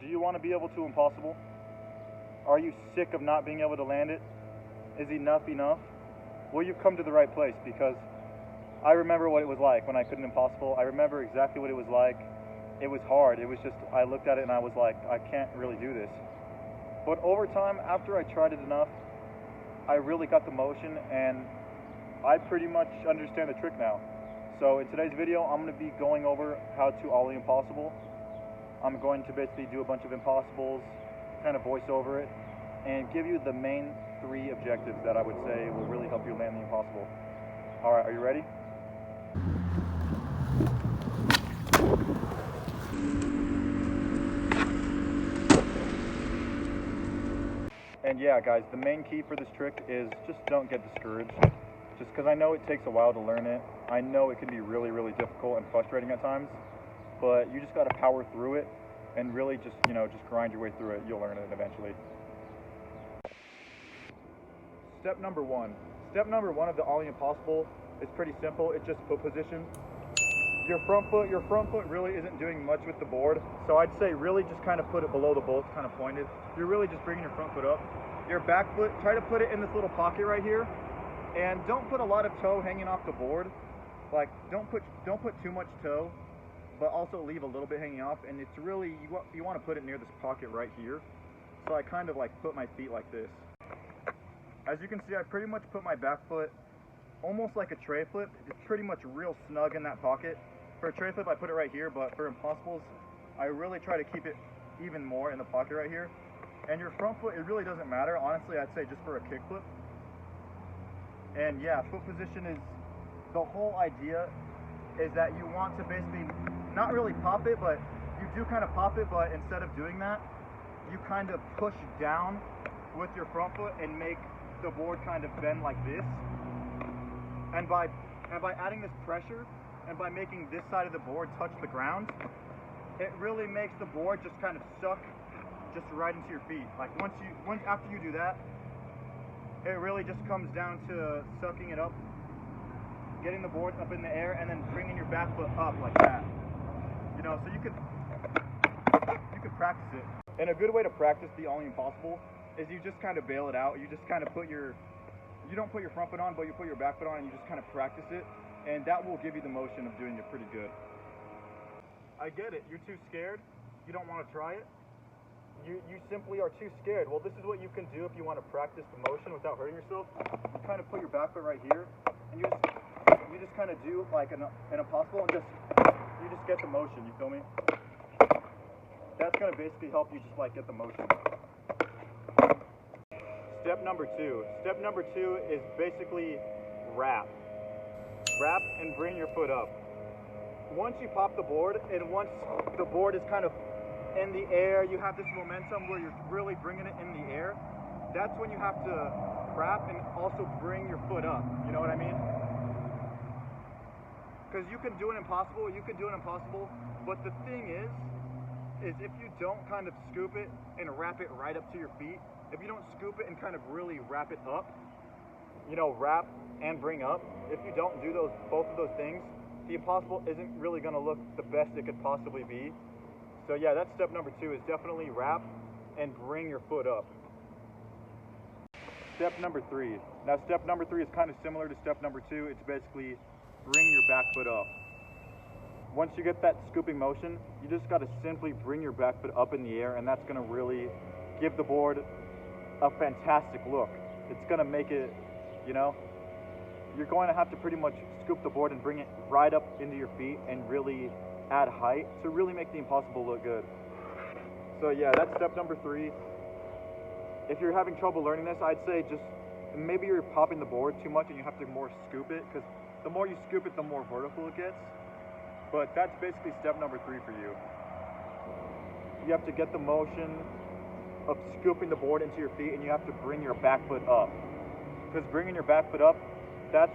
Do you want to be able to impossible? Are you sick of not being able to land it? Is enough enough? Well, you've come to the right place, because I remember what it was like when I couldn't impossible. I remember exactly what it was like. It was hard. It was just, I looked at it and I was like, I can't really do this. But over time, after I tried it enough, I really got the motion, and I pretty much understand the trick now. So in today's video, I'm going to be going over how to Ollie Impossible. I'm going to basically do a bunch of impossibles, kind of voice over it, and give you the main 3 objectives that I would say will really help you land the impossible. Alright, are you ready? And yeah, guys, the main key for this trick is just don't get discouraged. Just because I know it takes a while to learn it. I know it can be really, really difficult and frustrating at times, but you just got to power through it and really just, just grind your way through it. You'll learn it eventually. Step number 1. Step number 1 of the Ollie Impossible is pretty simple. It's just foot position. Your front foot really isn't doing much with the board, so I'd say really just kind of put it below the bolts, kind of pointed. You're really just bringing your front foot up. Your back foot, try to put it in this little pocket right here, and don't put a lot of toe hanging off the board. Like, don't put too much toe, but also leave a little bit hanging off. And it's really, you want to put it near this pocket right here. So I kind of like put my feet like this. As you can see, I pretty much put my back foot almost like a tray flip. It's pretty much real snug in that pocket. For a tray flip, I put it right here, but for impossibles, I really try to keep it even more in the pocket right here. And your front foot, it really doesn't matter. Honestly, I'd say just for a kick flip. And yeah, foot position is, the whole idea is that you want to basically not really pop it, but you do kind of pop it, but instead of doing that, you kind of push down with your front foot and make the board kind of bend like this. And by adding this pressure, and by making this side of the board touch the ground, it really makes the board just kind of suck just right into your feet. Like after you do that, it really just comes down to sucking it up, getting the board up in the air, and then bringing your back foot up like that. So you could practice it. And a good way to practice the Ollie Impossible is you just kind of bail it out. You just kind of you don't put your front foot on, but you put your back foot on, and you just kind of practice it. And that will give you the motion of doing it pretty good. I get it. You're too scared. You don't want to try it. You simply are too scared. Well, this is what you can do if you want to practice the motion without hurting yourself. You kind of put your back foot right here, and you just kind of do like an impossible, and you just get the motion. You feel me? That's going to basically help you just like get the motion. Step number 2. Step number 2 is basically wrap. Wrap and bring your foot up. Once you pop the board, and once the board is kind of in the air, you have this momentum where you're really bringing it in the air. That's when you have to wrap and also bring your foot up. You know what I mean? Because you can do an impossible, but the thing is if you don't kind of scoop it and wrap it right up to your feet, if you don't scoop it and kind of really wrap it up, wrap and bring up, if you don't do both of those things, the impossible isn't really going to look the best it could possibly be. So yeah, that's step number 2, is definitely wrap and bring your foot up. Step number 3. Now step number 3 is kind of similar to step number 2. It's basically bring your back foot up. Once you get that scooping motion, you just got to simply bring your back foot up in the air, and that's going to really give the board a fantastic look. It's going to make it, you're going to have to pretty much scoop the board and bring it right up into your feet and really add height to really make the impossible look good. So yeah, that's step number 3. If you're having trouble learning this, I'd say just maybe you're popping the board too much and you have to more scoop it, because the more you scoop it, the more vertical it gets. But that's basically step number 3 for you. You have to get the motion of scooping the board into your feet, and you have to bring your back foot up. Because bringing your back foot up, that's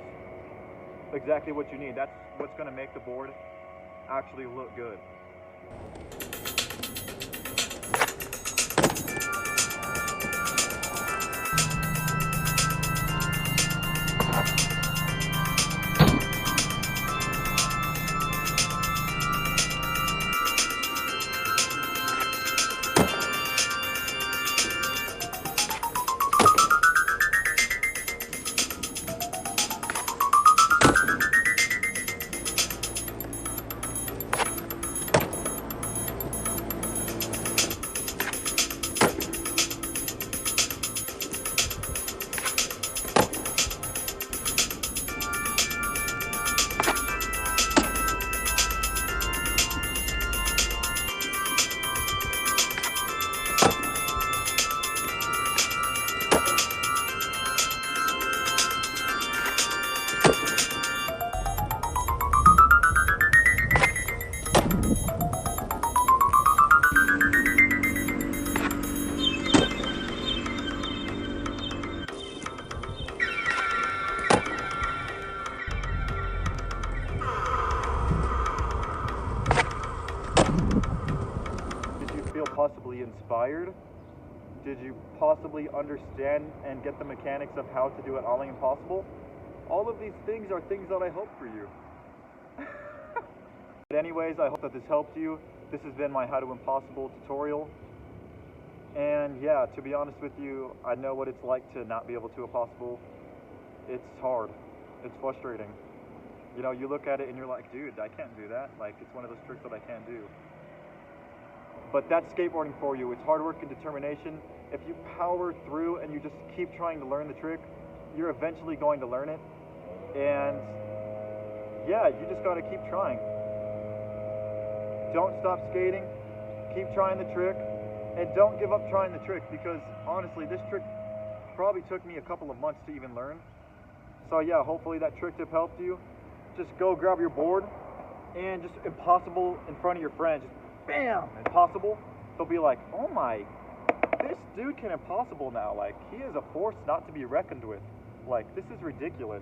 exactly what you need. That's what's going to make the board actually look good. feel possibly inspired? Did you possibly understand and get the mechanics of how to do an Ollie Impossible? All of these things are things that I hope for you. But anyways, I hope that this helped you. This has been my How to Impossible tutorial. And yeah, to be honest with you, I know what it's like to not be able to impossible. It's hard. It's frustrating. You know, you look at it and you're like, dude, I can't do that. Like, it's one of those tricks that I can't do. But that's skateboarding for you. It's hard work and determination. If you power through and you just keep trying to learn the trick, you're eventually going to learn it. And yeah, you just gotta keep trying. Don't stop skating. Keep trying the trick. And don't give up trying the trick, because honestly, this trick probably took me a couple of months to even learn. So yeah, hopefully that trick tip helped you. Just go grab your board and just impossible in front of your friends. Just bam, impossible. They'll be like, oh my, this dude can impossible now. Like, he is a force not to be reckoned with. Like, this is ridiculous.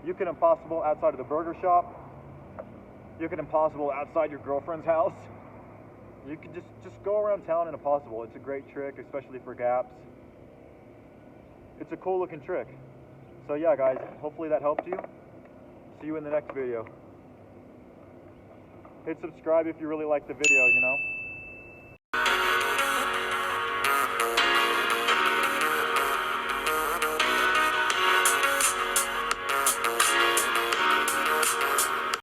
You can impossible outside of the burger shop. You can impossible outside your girlfriend's house. You can just go around town and impossible. It's a great trick, especially for gaps. It's a cool looking trick. So yeah, guys, hopefully that helped you. See you in the next video. Hit subscribe if you really like the video, you know.